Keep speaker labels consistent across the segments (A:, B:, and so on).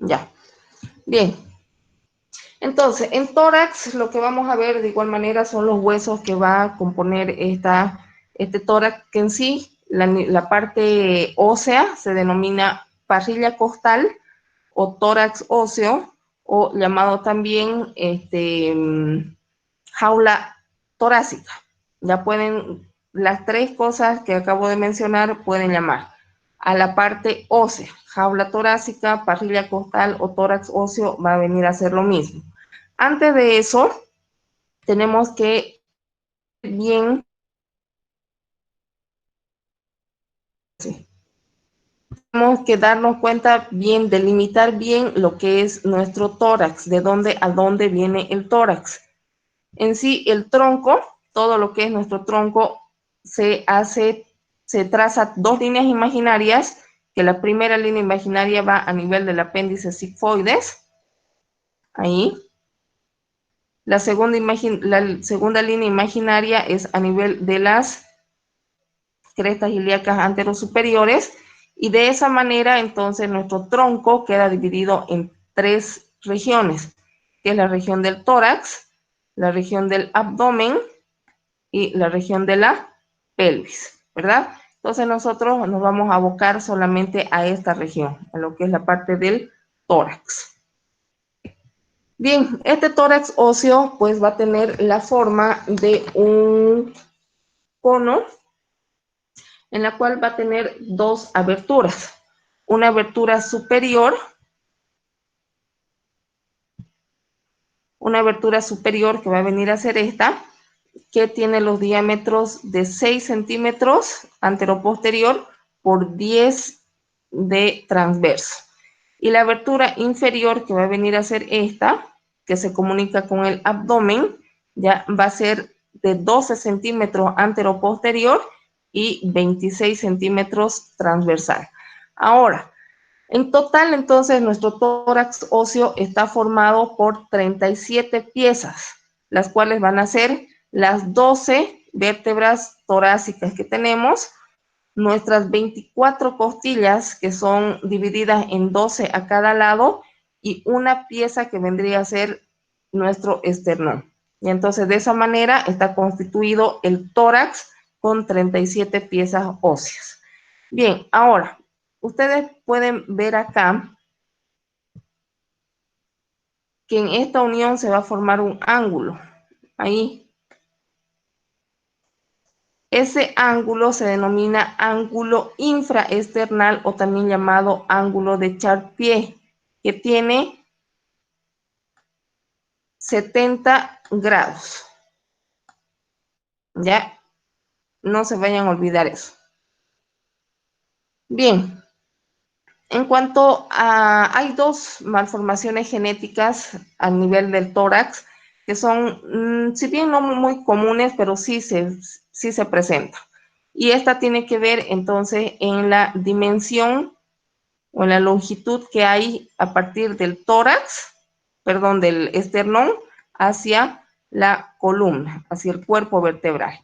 A: Ya, bien. Entonces, en tórax lo que vamos a ver de igual manera son los huesos que va a componer este tórax, que en sí la parte ósea se denomina parrilla costal o tórax óseo, o llamado también jaula torácica. Ya pueden, las tres cosas que acabo de mencionar pueden llamar a la parte ósea, jaula torácica, parrilla costal o tórax óseo, va a venir a ser lo mismo. Antes de eso, tenemos que bien, sí, tenemos que darnos cuenta bien, delimitar bien lo que es nuestro tórax, de dónde a dónde viene el tórax. En sí, el tronco, todo lo que es nuestro tronco, se traza dos líneas imaginarias, que la primera línea imaginaria va a nivel del apéndice sigmoides, ahí. La segunda línea imaginaria es a nivel de las crestas ilíacas anterosuperiores, y de esa manera entonces nuestro tronco queda dividido en tres regiones, que es la región del tórax, la región del abdomen y la región de la pelvis, ¿verdad? Entonces nosotros nos vamos a abocar solamente a esta región, a lo que es la parte del tórax. Bien, este tórax óseo pues va a tener la forma de un cono en la cual va a tener dos aberturas. Una abertura superior que va a venir a ser esta, que tiene los diámetros de 6 centímetros anteroposterior por 10 de transverso. Y la abertura inferior, que va a venir a ser esta, que se comunica con el abdomen, ya va a ser de 12 centímetros anteroposterior y 26 centímetros transversal. Ahora, en total, entonces, nuestro tórax óseo está formado por 37 piezas, las cuales van a ser las 12 vértebras torácicas que tenemos, nuestras 24 costillas, que son divididas en 12 a cada lado, y una pieza que vendría a ser nuestro esternón. Y entonces, de esa manera, está constituido el tórax con 37 piezas óseas. Bien, ahora, ustedes pueden ver acá que en esta unión se va a formar un ángulo. Ahí. Ese ángulo se denomina ángulo infraesternal o también llamado ángulo de Charpie, que tiene 70 grados. Ya, no se vayan a olvidar eso. Bien, en cuanto a, hay dos malformaciones genéticas a nivel del tórax que son, si bien no muy comunes, pero sí se presentan. Y esta tiene que ver entonces en la dimensión o en la longitud que hay a partir del tórax, perdón, del esternón hacia la columna, hacia el cuerpo vertebral.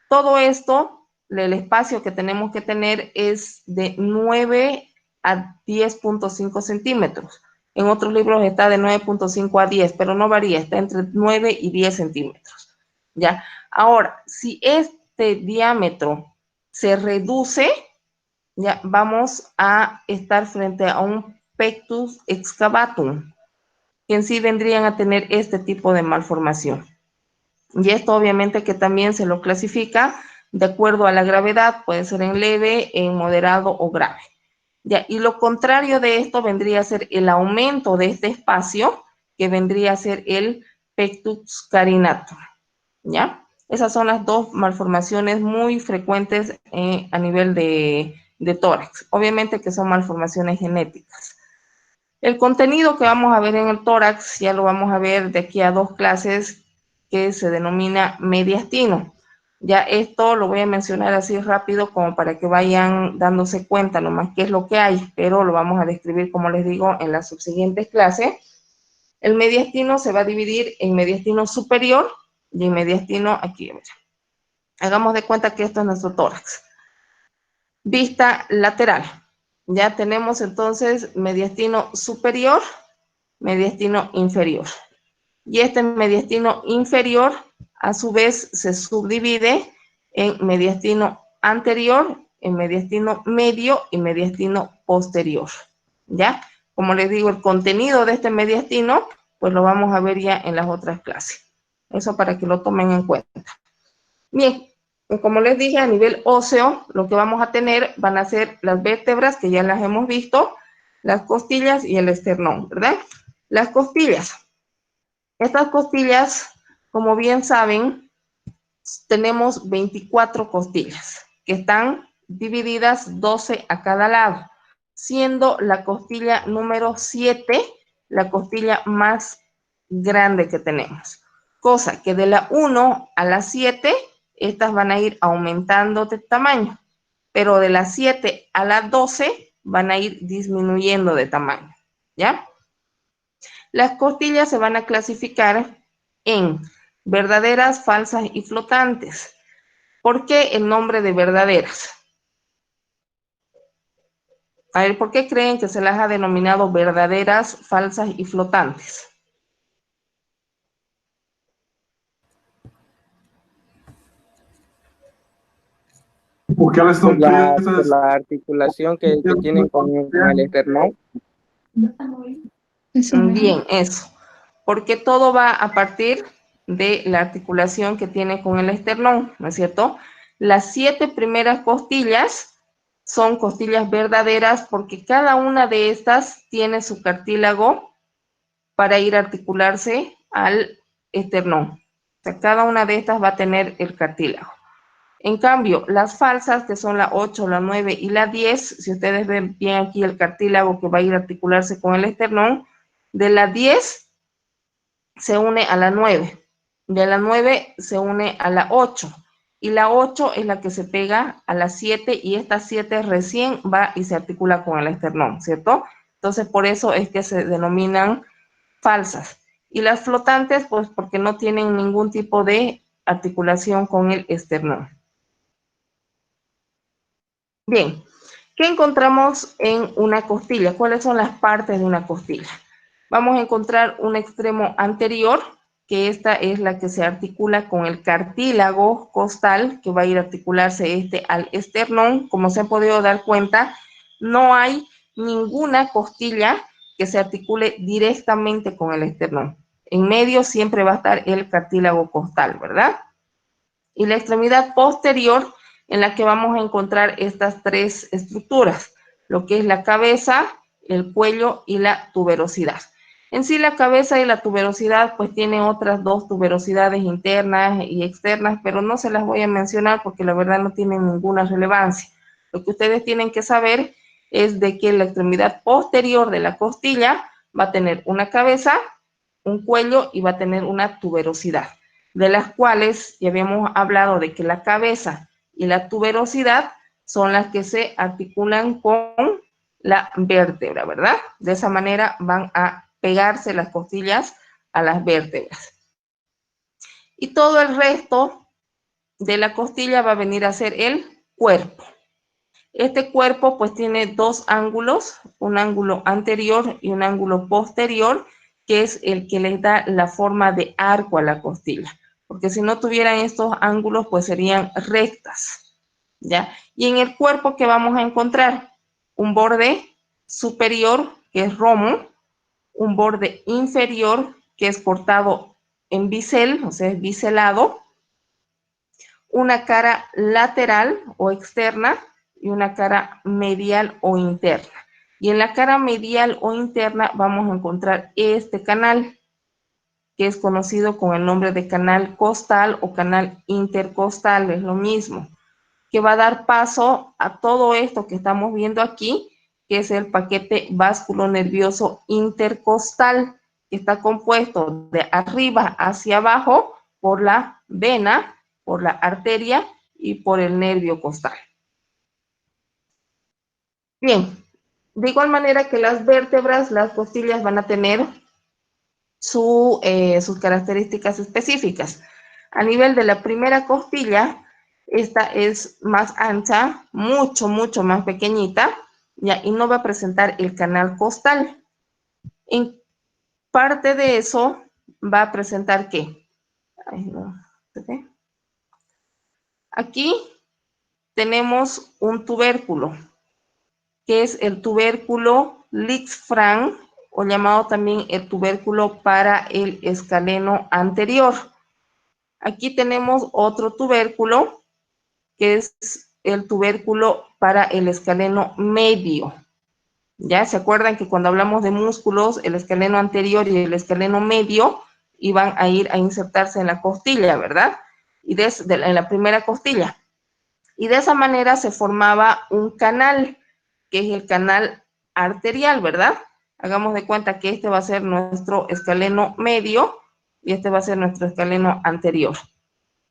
A: Todo esto, el espacio que tenemos que tener es de 9 a 10.5 centímetros. En otros libros está de 9.5 a 10, pero no varía, está entre 9 y 10 centímetros. ¿Ya? Ahora, si este diámetro se reduce, ya vamos a estar frente a un pectus excavatum, que en sí vendrían a tener este tipo de malformación. Y esto obviamente que también se lo clasifica de acuerdo a la gravedad, puede ser en leve, en moderado o grave. Ya, y lo contrario de esto vendría a ser el aumento de este espacio, que vendría a ser el pectus carinatum. ¿Ya? Esas son las dos malformaciones muy frecuentes a nivel de tórax. Obviamente que son malformaciones genéticas. El contenido que vamos a ver en el tórax ya lo vamos a ver de aquí a dos clases, que se denomina mediastino. Ya esto lo voy a mencionar así rápido como para que vayan dándose cuenta nomás qué es lo que hay, pero lo vamos a describir, como les digo, en las subsiguientes clases. El mediastino se va a dividir en mediastino superior y en mediastino aquí. Mira. Hagamos de cuenta que esto es nuestro tórax. Vista lateral. Ya tenemos entonces mediastino superior, mediastino inferior. Y este mediastino inferior, a su vez, se subdivide en mediastino anterior, en mediastino medio y mediastino posterior. ¿Ya? Como les digo, el contenido de este mediastino, pues lo vamos a ver ya en las otras clases. Eso para que lo tomen en cuenta. Bien, como les dije, a nivel óseo, lo que vamos a tener van a ser las vértebras, que ya las hemos visto, las costillas y el esternón, ¿verdad? Las costillas. Estas costillas, como bien saben, tenemos 24 costillas, que están divididas 12 a cada lado, siendo la costilla número 7 la costilla más grande que tenemos. Cosa que de la 1 a la 7, estas van a ir aumentando de tamaño, pero de las 7 a las 12 van a ir disminuyendo de tamaño, ¿ya? Las costillas se van a clasificar en verdaderas, falsas y flotantes. ¿Por qué el nombre de verdaderas? A ver, ¿por qué creen que se las ha denominado verdaderas, falsas y flotantes?
B: Porque elas
C: Por
B: estão
C: la,
B: presas.
C: por la articulación que tienen con el esternón.
A: Bien, eso. Porque todo va a partir de la articulación que tiene con el esternón, ¿no es cierto? Las 7 primeras costillas son costillas verdaderas porque cada una de estas tiene su cartílago para ir a articularse al esternón. O sea, cada una de estas va a tener el cartílago. En cambio, las falsas, que son la 8, la 9 y la 10, si ustedes ven bien aquí el cartílago que va a ir a articularse con el esternón, de la 10 se une a la 9, de la 9 se une a la 8, y la 8 es la que se pega a la 7, y esta 7 recién va y se articula con el esternón, ¿cierto? Entonces, por eso es que se denominan falsas. Y las flotantes, pues porque no tienen ningún tipo de articulación con el esternón. Bien, ¿qué encontramos en una costilla? ¿Cuáles son las partes de una costilla? Vamos a encontrar un extremo anterior, que esta es la que se articula con el cartílago costal, que va a ir a articularse al esternón. Como se han podido dar cuenta, no hay ninguna costilla que se articule directamente con el esternón. En medio siempre va a estar el cartílago costal, ¿verdad? Y la extremidad posterior, en la que vamos a encontrar estas tres estructuras, lo que es la cabeza, el cuello y la tuberosidad. En sí, la cabeza y la tuberosidad pues tienen otras dos tuberosidades internas y externas, pero no se las voy a mencionar porque la verdad no tienen ninguna relevancia. Lo que ustedes tienen que saber es de que la extremidad posterior de la costilla va a tener una cabeza, un cuello y va a tener una tuberosidad, de las cuales ya habíamos hablado de que la cabeza y la tuberosidad son las que se articulan con la vértebra, ¿verdad? De esa manera van a pegarse las costillas a las vértebras. Y todo el resto de la costilla va a venir a ser el cuerpo. Este cuerpo pues tiene dos ángulos, un ángulo anterior y un ángulo posterior, que es el que les da la forma de arco a la costilla, porque si no tuvieran estos ángulos pues serían rectas, ¿ya? Y en el cuerpo, ¿qué vamos a encontrar? Un borde superior, que es romo, un borde inferior, que es cortado en bisel, o sea, es biselado, una cara lateral o externa y una cara medial o interna. Y en la cara medial o interna vamos a encontrar este canal, que es conocido con el nombre de canal costal o canal intercostal, es lo mismo, que va a dar paso a todo esto que estamos viendo aquí, que es el paquete vasculonervioso intercostal, que está compuesto de arriba hacia abajo por la vena, por la arteria y por el nervio costal. Bien, de igual manera que las vértebras, las costillas van a tener sus características específicas. A nivel de la primera costilla, esta es más ancha, mucho más pequeñita, ya, y no va a presentar el canal costal. En parte de eso va a presentar ¿qué? Ay, no, ¿okay? Aquí tenemos un tubérculo, que es el tubérculo Lisfranc, o llamado también el tubérculo para el escaleno anterior. Aquí tenemos otro tubérculo, que es el tubérculo para el escaleno medio. ¿Ya? ¿Se acuerdan que cuando hablamos de músculos, el escaleno anterior y el escaleno medio iban a ir a insertarse en la costilla, ¿verdad? Y en la primera costilla. Y de esa manera se formaba un canal, que es el canal arterial, ¿verdad? Hagamos de cuenta que este va a ser nuestro escaleno medio y este va a ser nuestro escaleno anterior.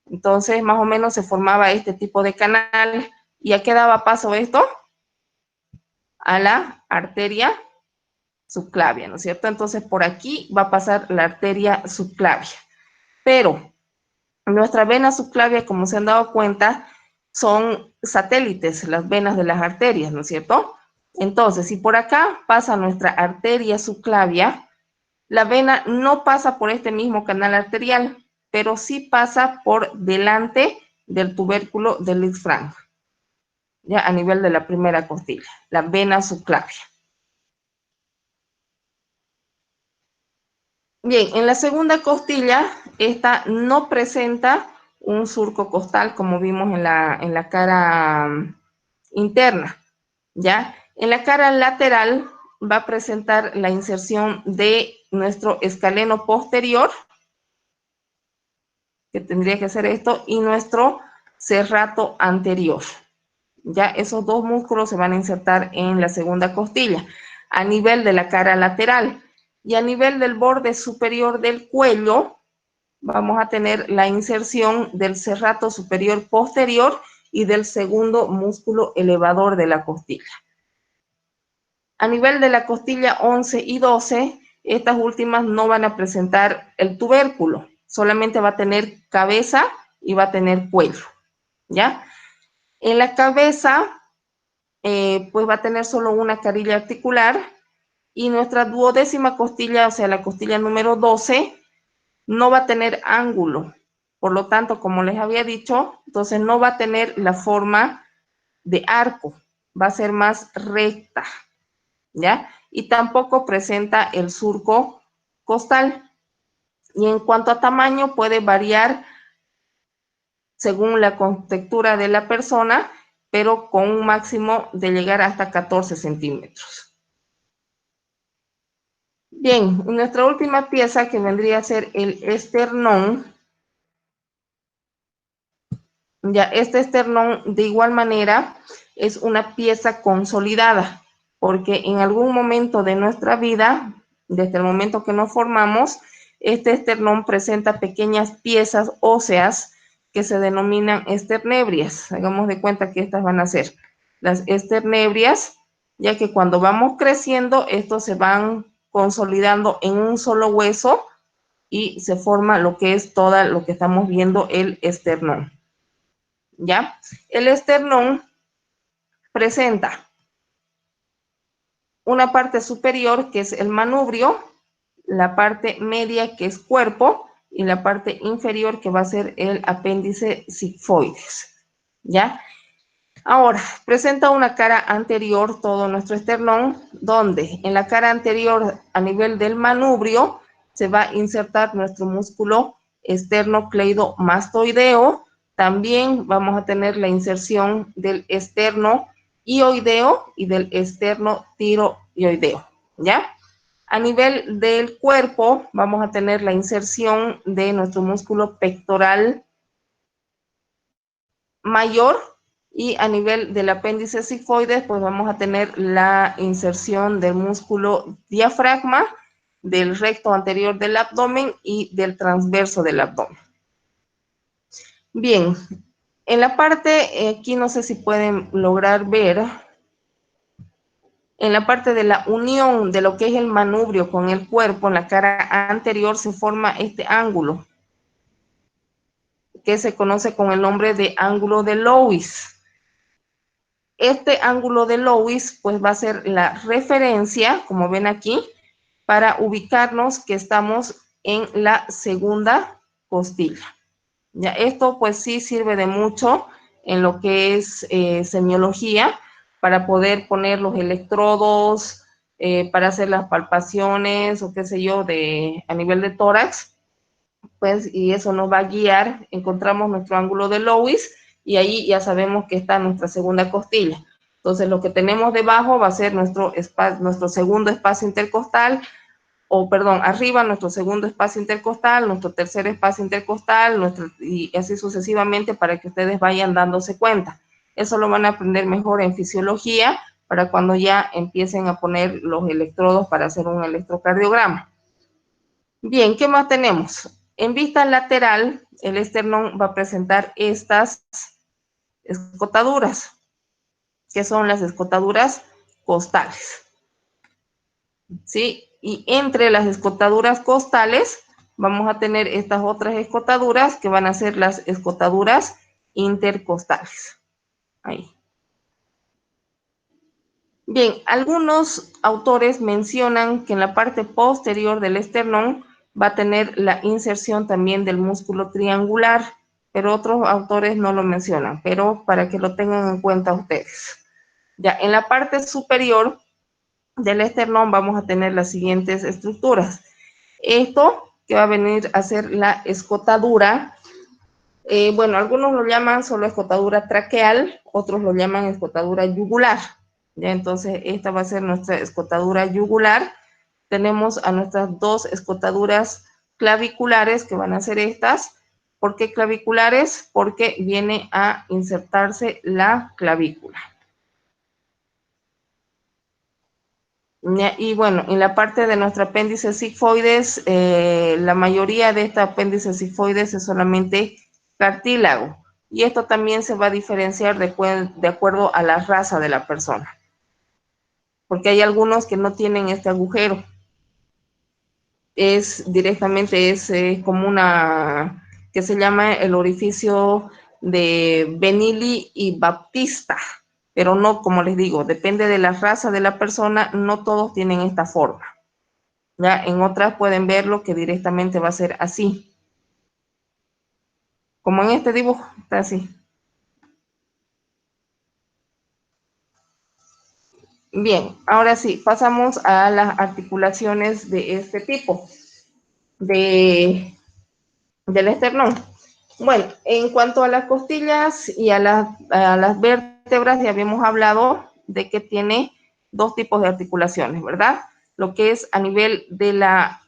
A: Entonces, más o menos se formaba este tipo de canal. ¿Y a qué daba paso esto? A la arteria subclavia, ¿no es cierto? Entonces, por aquí va a pasar la arteria subclavia. Pero nuestra vena subclavia, como se han dado cuenta, son satélites, las venas de las arterias, ¿no es cierto? Entonces, si por acá pasa nuestra arteria subclavia, la vena no pasa por este mismo canal arterial, pero sí pasa por delante del tubérculo del Lisfranc, ya a nivel de la primera costilla, la vena subclavia. Bien, en la segunda costilla, esta no presenta un surco costal como vimos en la cara interna, ¿ya? En la cara lateral va a presentar la inserción de nuestro escaleno posterior, que tendría que ser esto, y nuestro serrato anterior. Ya esos dos músculos se van a insertar en la segunda costilla, a nivel de la cara lateral. Y a nivel del borde superior del cuello, vamos a tener la inserción del serrato superior posterior y del segundo músculo elevador de la costilla. A nivel de la costilla 11 y 12, estas últimas no van a presentar el tubérculo, solamente va a tener cabeza y va a tener cuello, ¿ya? En la cabeza, pues va a tener solo una carilla articular, y nuestra duodécima costilla, o sea, la costilla número 12, no va a tener ángulo. Por lo tanto, como les había dicho, entonces no va a tener la forma de arco, va a ser más recta, ¿ya? Y tampoco presenta el surco costal. Y en cuanto a tamaño, puede variar según la contextura de la persona, pero con un máximo de llegar hasta 14 centímetros. Bien, nuestra última pieza, que vendría a ser el esternón. Ya, este esternón de igual manera es una pieza consolidada, porque en algún momento de nuestra vida, desde el momento que nos formamos, este esternón presenta pequeñas piezas óseas que se denominan esternebrias. Hagamos de cuenta que estas van a ser las esternebrias, ya que cuando vamos creciendo, estos se van consolidando en un solo hueso y se forma lo que es todo lo que estamos viendo, el esternón. ¿Ya? El esternón presenta una parte superior, que es el manubrio, la parte media, que es cuerpo, y la parte inferior, que va a ser el apéndice sigmoides, ¿ya? Ahora, presenta una cara anterior, todo nuestro esternón, donde en la cara anterior, a nivel del manubrio, se va a insertar nuestro músculo esternocleidomastoideo. También vamos a tener la inserción del esternoioideo y del esternotiroideo, ¿ya? A nivel del cuerpo, vamos a tener la inserción de nuestro músculo pectoral mayor, y a nivel del apéndice sigmoides, pues vamos a tener la inserción del músculo diafragma, del recto anterior del abdomen y del transverso del abdomen. Bien, en la parte, aquí no sé si pueden lograr ver, en la parte de la unión de lo que es el manubrio con el cuerpo, en la cara anterior se forma este ángulo, que se conoce con el nombre de ángulo de Louis. este ángulo de Lewis pues va a ser la referencia, como ven aquí, para ubicarnos que estamos en la segunda costilla. Ya, esto pues sí sirve de mucho en lo que es semiología, para poder poner los electrodos, para hacer las palpaciones o qué sé yo, a nivel de tórax, pues, y eso nos va a guiar. Encontramos nuestro ángulo de Lewis y ahí ya sabemos que está nuestra segunda costilla. Entonces lo que tenemos debajo va a ser nuestro segundo espacio intercostal, o perdón, arriba nuestro segundo espacio intercostal, nuestro tercer espacio intercostal, y así sucesivamente, para que ustedes vayan dándose cuenta. Eso lo van a aprender mejor en fisiología, para cuando ya empiecen a poner los electrodos para hacer un electrocardiograma. Bien, ¿qué más tenemos? En vista lateral, el esternón va a presentar estas escotaduras, que son las escotaduras costales, ¿sí? Y entre las escotaduras costales vamos a tener estas otras escotaduras, que van a ser las escotaduras intercostales. Ahí. Bien, algunos autores mencionan que en la parte posterior del esternón va a tener la inserción también del músculo triangular, pero otros autores no lo mencionan, pero para que lo tengan en cuenta ustedes. Ya, en la parte superior del esternón vamos a tener las siguientes estructuras. Esto que va a venir a ser la escotadura, bueno, algunos lo llaman solo escotadura traqueal, otros lo llaman escotadura yugular. Ya, entonces esta va a ser nuestra escotadura yugular. Tenemos a nuestras dos escotaduras claviculares, que van a ser estas. ¿Por qué claviculares? Porque viene a insertarse la clavícula. Y bueno, en la parte de nuestro apéndice sigmoides, la mayoría de este apéndice sigmoides es solamente cartílago. Y esto también se va a diferenciar de acuerdo a la raza de la persona, porque hay algunos que no tienen este agujero. Es directamente como una, que se llama el orificio de Benili y Baptista, pero no, como les digo, depende de la raza de la persona, no todos tienen esta forma. Ya en otras pueden verlo que directamente va a ser así, como en este dibujo, está así. Bien, ahora sí, pasamos a las articulaciones de este tipo, del esternón. Bueno, en cuanto a las costillas y a las vértebras, ya habíamos hablado de que tiene dos tipos de articulaciones, ¿verdad? Lo que es a nivel de la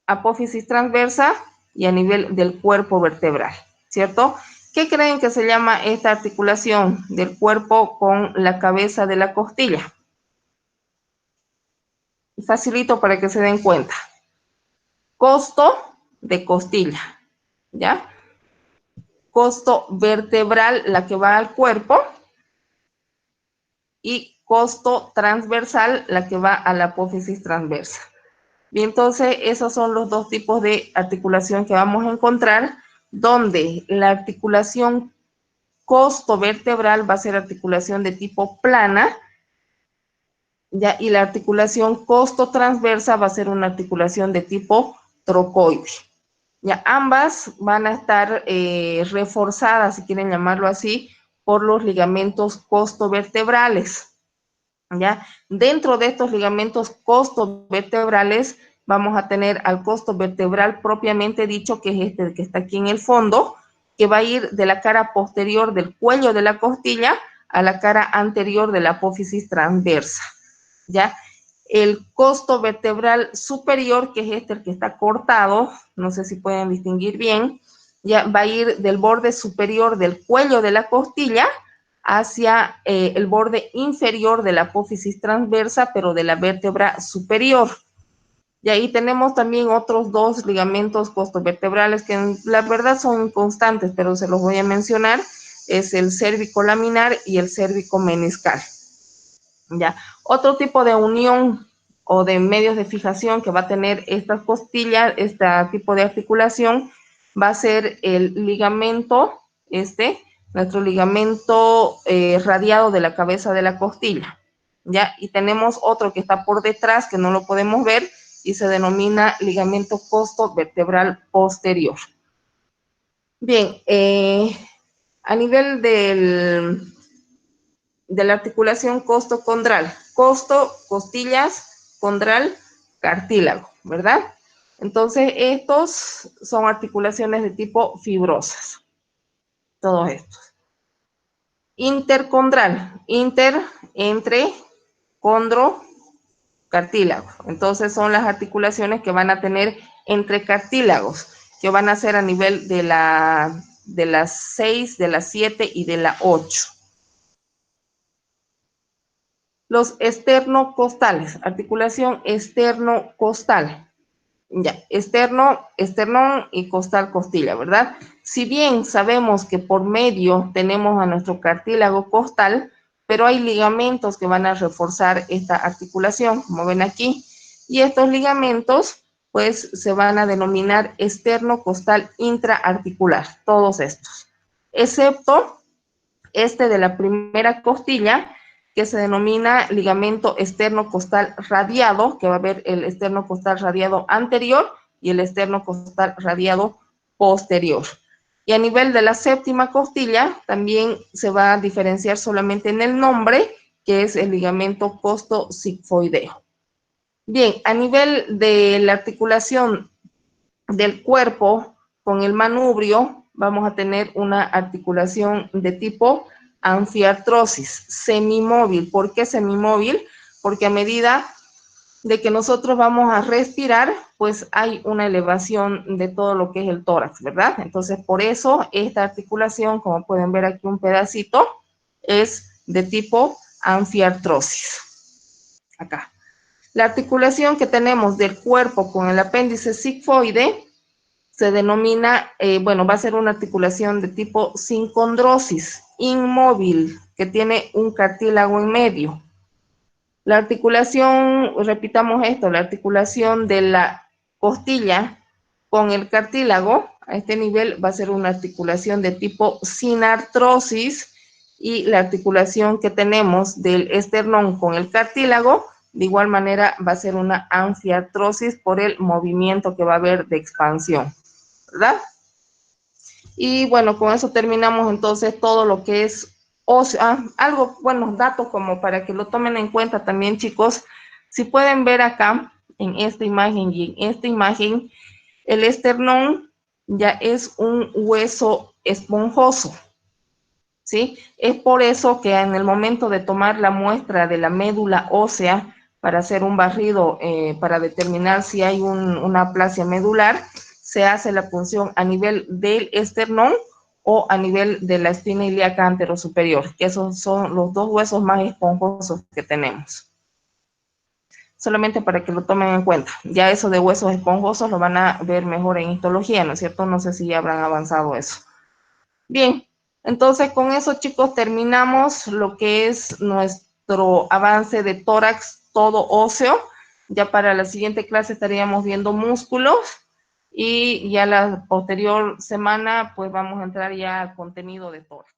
A: apófisis transversa y a nivel del cuerpo vertebral, ¿cierto? ¿Qué creen que se llama esta articulación del cuerpo con la cabeza de la costilla? Facilito para que se den cuenta. Costo de costilla, ¿ya? Costo vertebral, la que va al cuerpo, y costo transversal, la que va a la apófisis transversa. Bien, entonces esos son los dos tipos de articulación que vamos a encontrar, donde la articulación costo vertebral va a ser articulación de tipo plana, ya, y la articulación costo transversa va a ser una articulación de tipo trocoide. Ya, ambas van a estar reforzadas, si quieren llamarlo así, por los ligamentos costovertebrales. ¿Ya? Dentro de estos ligamentos costovertebrales vamos a tener al costo vertebral propiamente dicho, que es este que está aquí en el fondo, que va a ir de la cara posterior del cuello de la costilla a la cara anterior de la apófisis transversa. ¿Ya? El costo vertebral superior, que es este, el que está cortado, no sé si pueden distinguir bien, ya va a ir del borde superior del cuello de la costilla hacia el borde inferior de la apófisis transversa, pero de la vértebra superior. Y ahí tenemos también otros dos ligamentos costovertebrales que la verdad son constantes, pero se los voy a mencionar. Es el cérvico-laminar y el cérvico-meniscal. ¿Ya? Otro tipo de unión o de medios de fijación que va a tener estas costillas, este tipo de articulación, va a ser el ligamento nuestro ligamento radiado de la cabeza de la costilla, ¿ya? Y tenemos otro que está por detrás, que no lo podemos ver, y se denomina ligamento costovertebral posterior. Bien, a nivel de la articulación costocondral, costo, costillas, condral, cartílago, ¿verdad? Entonces, estos son articulaciones de tipo fibrosas, todos estos. Intercondral, entre, condro, cartílago. Entonces, son las articulaciones que van a tener entre cartílagos, que van a ser a nivel de las 6, de las 7 y de la 8. Los esternocostales, articulación esternocostal. Ya, esternón y costal costilla, ¿verdad? Si bien sabemos que por medio tenemos a nuestro cartílago costal, pero hay ligamentos que van a reforzar esta articulación, como ven aquí, y estos ligamentos pues se van a denominar esternocostal intraarticular, todos estos, excepto este de la primera costilla, que se denomina ligamento esternocostal radiado, que va a haber el esternocostal radiado anterior y el esternocostal radiado posterior. Y a nivel de la séptima costilla, también se va a diferenciar solamente en el nombre, que es el ligamento costosigmoideo. Bien, a nivel de la articulación del cuerpo con el manubrio, vamos a tener una articulación de tipo anfiartrosis, semimóvil. ¿Por qué semimóvil? Porque a medida de que nosotros vamos a respirar, pues hay una elevación de todo lo que es el tórax, ¿verdad? Entonces, por eso esta articulación, como pueden ver aquí un pedacito, es de tipo anfiartrosis. Acá. La articulación que tenemos del cuerpo con el apéndice sigmoide se denomina, va a ser una articulación de tipo sincondrosis, inmóvil, que tiene un cartílago en medio. La articulación, repitamos esto, la articulación de la costilla con el cartílago, a este nivel va a ser una articulación de tipo sinartrosis, y la articulación que tenemos del esternón con el cartílago, de igual manera va a ser una anfiartrosis por el movimiento que va a haber de expansión, ¿verdad? Y bueno, con eso terminamos entonces todo lo que es algo, bueno, datos como para que lo tomen en cuenta también, chicos. Si pueden ver acá en esta imagen y en esta imagen, el esternón ya es un hueso esponjoso, ¿sí? Es por eso que en el momento de tomar la muestra de la médula ósea para hacer un barrido, para determinar si hay una aplasia medular, se hace la punción a nivel del esternón o a nivel de la espina ilíaca anterosuperior, que esos son los dos huesos más esponjosos que tenemos. Solamente para que lo tomen en cuenta. Ya eso de huesos esponjosos lo van a ver mejor en histología, ¿no es cierto? No sé si ya habrán avanzado eso. Bien, entonces con eso, chicos, terminamos lo que es nuestro avance de tórax todo óseo. Ya para la siguiente clase estaríamos viendo músculos, y ya la posterior semana pues vamos a entrar ya al contenido de tórax.